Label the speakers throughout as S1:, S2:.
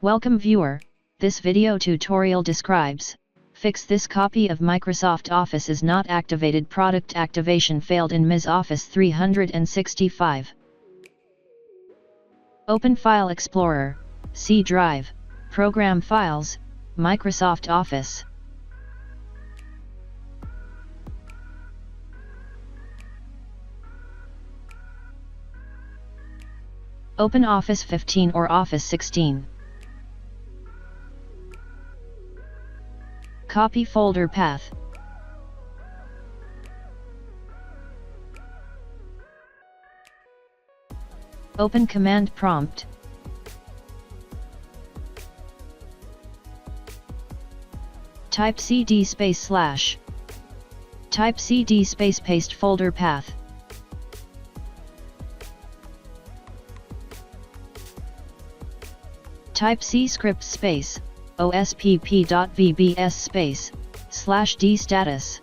S1: Welcome viewer, this video tutorial describes, fix this copy of Microsoft Office is not activated, product activation failed in MS Office 365. Open File Explorer, C Drive, Program Files, Microsoft Office. Open Office 15 or Office 16. Copy folder path. Open command prompt. Type cd // Type cd paste folder path. Type C script ospp.vbs /d status.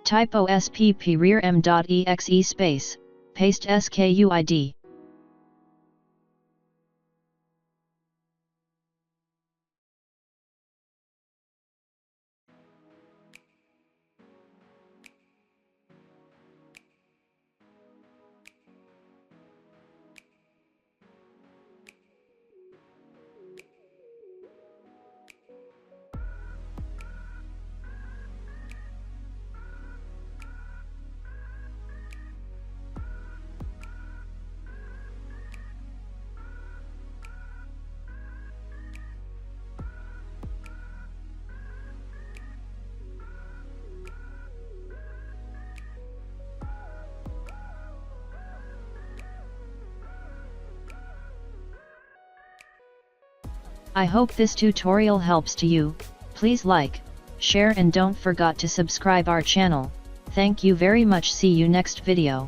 S1: Type ospp rearm.exe paste SKU ID. I hope this tutorial helps to you. Please like, share and don't forget to subscribe our channel. Thank you very much. See you next video.